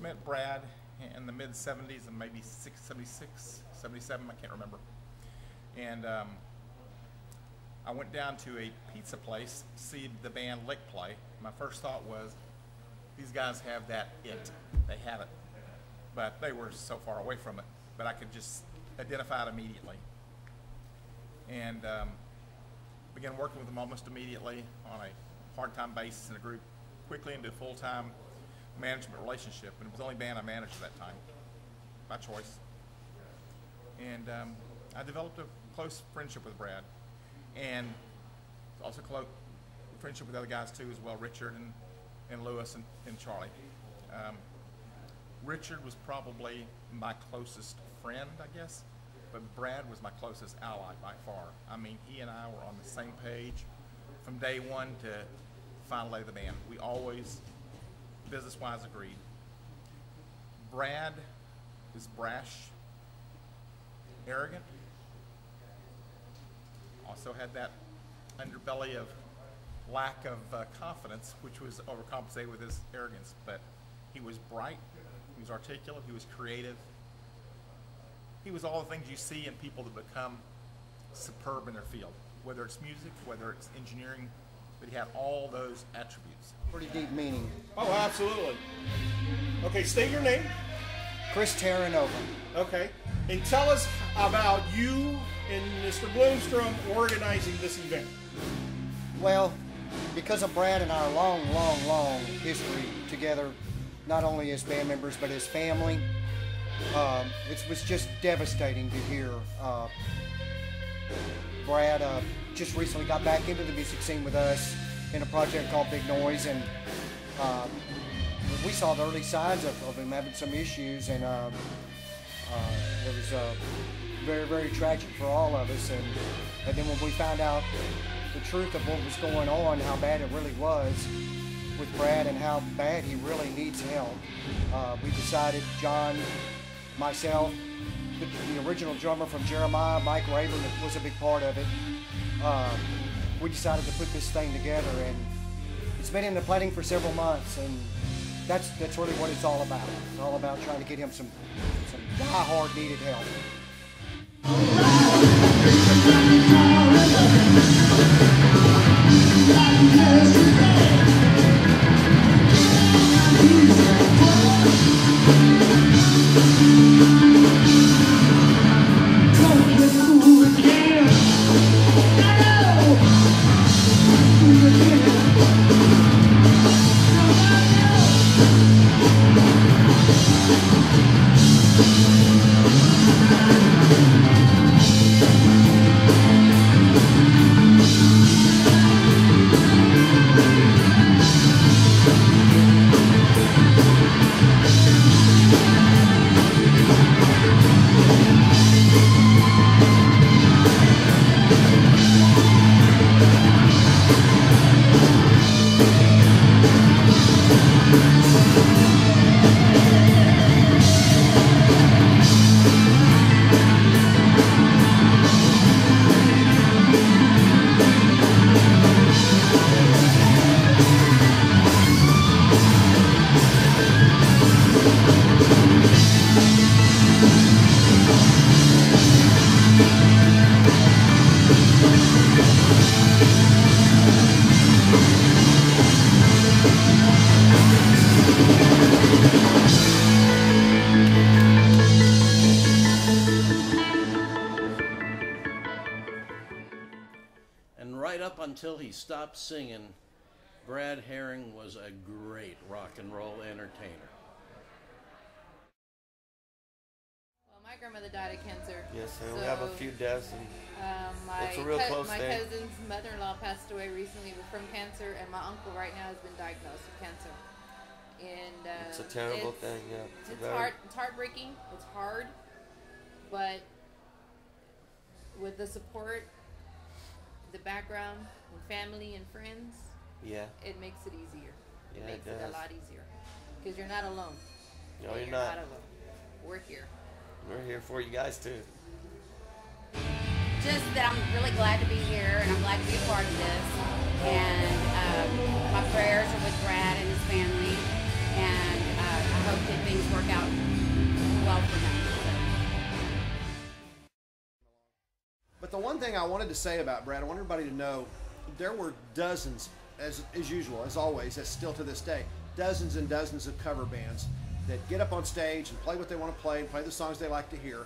met Brad in the mid-'70s and maybe 76, 77, I can't remember. And I went down to a pizza place to see the band Lick play. My first thought was, these guys have that it. They have it. But they were so far away from it. But I could just identify it immediately. And began working with them almost immediately on a part-time basis in a group, quickly into a full-time management relationship. And it was the only band I managed at that time, by choice. And I developed a close friendship with Brad. And also close friendship with other guys too as well, Richard and Lewis and Charlie. Richard was probably my closest friend, I guess, but Brad was my closest ally by far. I mean, he and I were on the same page from day one to finally the band. We always, business-wise, agreed. Brad is brash, arrogant, also had that underbelly of lack of confidence, which was overcompensated with his arrogance. But he was bright, he was articulate, he was creative. He was all the things you see in people that become superb in their field, whether it's music, whether it's engineering, but he had all those attributes. Pretty deep meaning. Oh, absolutely. Okay, state your name. Chris Terranova. Okay, and tell us about you and Mr. Bloomstrom organizing this event. Well, because of Brad and our long history together, not only as band members but as family, it was just devastating to hear. Brad just recently got back into the music scene with us in a project called Big Noise, and we saw the early signs of him having some issues, and it was very, very tragic for all of us. And then when we found out the truth of what was going on, how bad it really was with Brad and how bad he really needs help, we decided, John, myself, the original drummer from Jeremiah, Mike Raven, was a big part of it. We decided to put this thing together, and it's been in the planning for several months, and that's really what it's all about. It's all about trying to get him some die-hard needed help. Until he stopped singing, Brad Herring was a great rock and roll entertainer. Well, my grandmother died of cancer. Yes, and so, we have a few deaths. And it's a real close thing. My cousin's mother-in-law passed away recently from cancer, and my uncle right now has been diagnosed with cancer. And it's a terrible thing. Yeah, it's heartbreaking. It's hard, but with the support, the background, and family and friends, yeah, it makes it easier. Yeah, it makes it a lot easier because you're not alone. No, you're not alone. We're here. We're here for you guys too. Just that I'm really glad to be here, and I'm glad to be a part of this. And my prayers are with Brad and his family, and I hope that things one thing I wanted to say about Brad, I want everybody to know there were dozens, as usual, as always, as still to this day, dozens and dozens of cover bands that get up on stage and play what they want to play the songs they like to hear.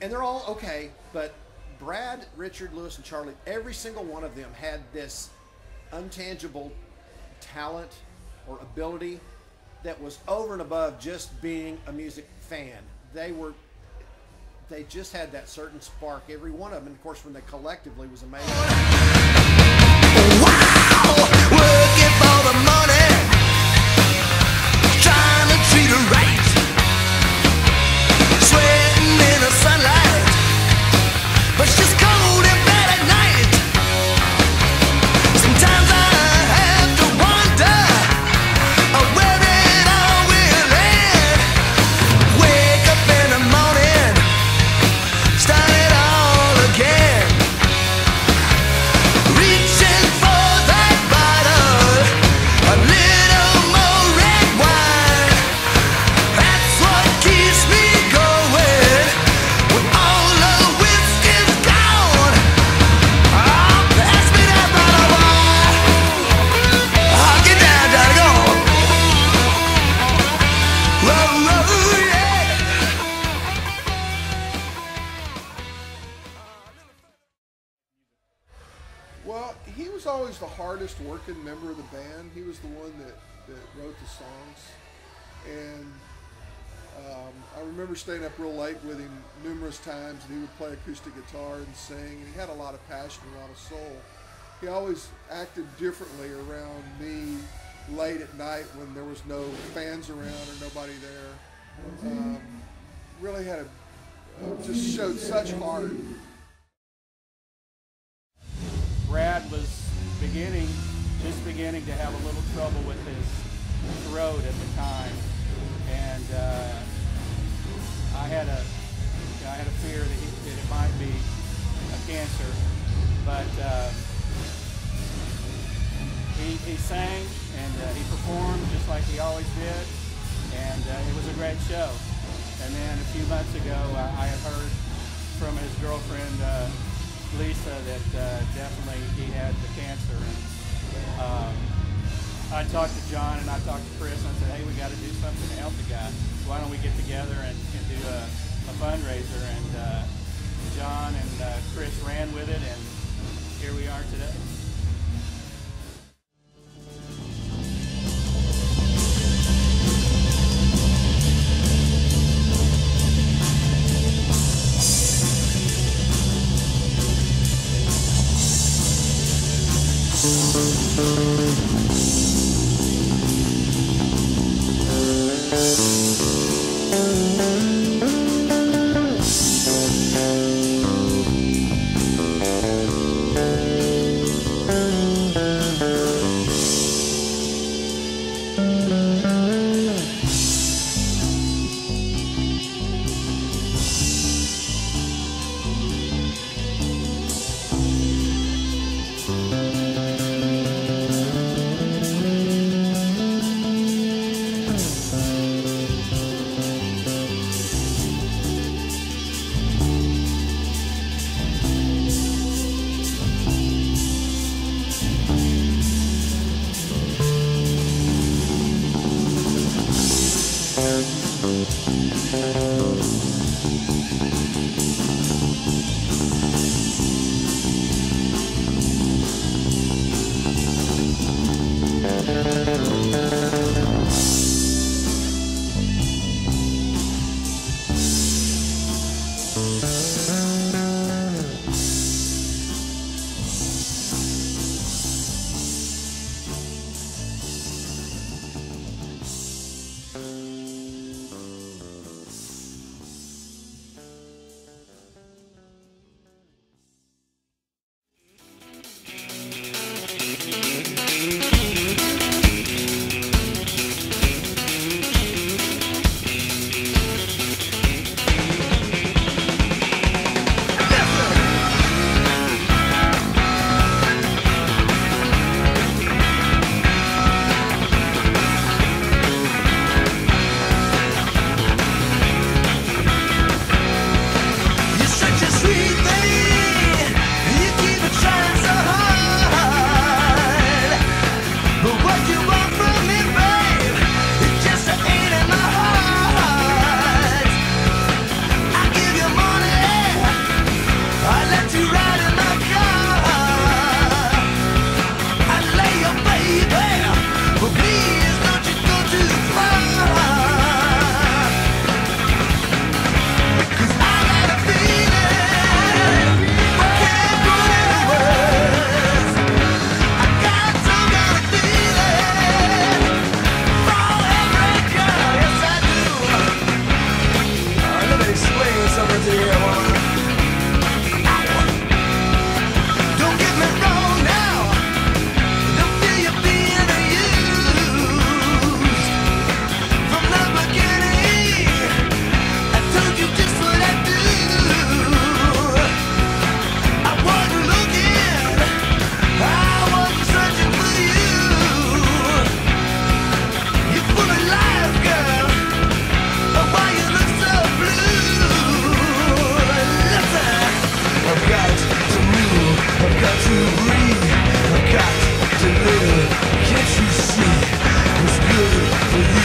And they're all okay, but Brad, Richard, Lewis, and Charlie, every single one of them had this untangible talent or ability that was over and above just being a music fan. They just had that certain spark, every one of them, and of course when they collectively was amazing. Wow, working for the money, trying to treat her right, sweating in the sunlight, but she's cold and bad at night. Sometimes I have to wonder where it all will end. Wake up in the morning, start it all again. Reaching for that bottle, a little more red wine. That's what keeps me going when all the whiskey's gone. Oh, pass me that bottle of wine. I'll get down, gotta go. Whoa, whoa, yeah. Well, he was always the hardest working member of the band. He was the one that wrote the songs. And I remember staying up real late with him numerous times, and he would play acoustic guitar and sing, and he had a lot of passion, a lot of soul. He always acted differently around me late at night when there was no fans around or nobody there. Really had just showed such heart. Brad was just beginning to have a little trouble with his throat at the time, and I had a fear that it might be a cancer, but he sang and he performed just like he always did, and it was a great show. And then a few months ago, I had heard from his girlfriend Lisa that definitely he had the cancer, and I talked to John and I talked to Chris and I said, hey, we got to do something to help the guy. Why don't we get together and do a fundraiser? And John and Chris ran with it, and here we are today.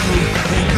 hope and